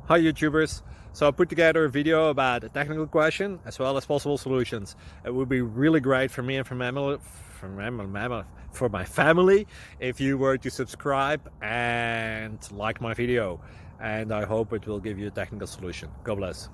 Hi YouTubers! So I put together a video about a technical question as well as possible solutions. It would be really great for me and for my family if you were to subscribe and like my video, and I hope it will give you a technical solution. God bless.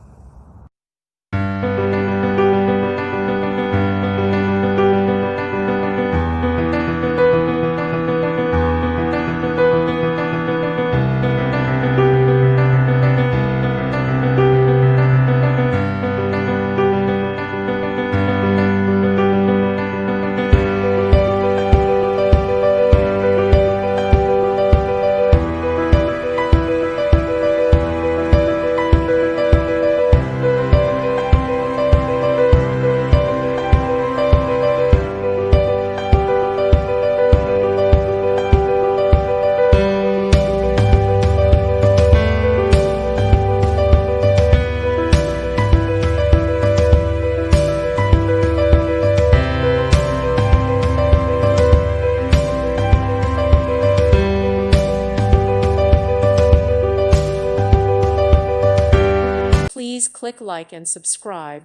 Please click like and subscribe.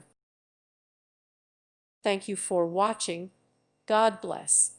Thank you for watching. God bless.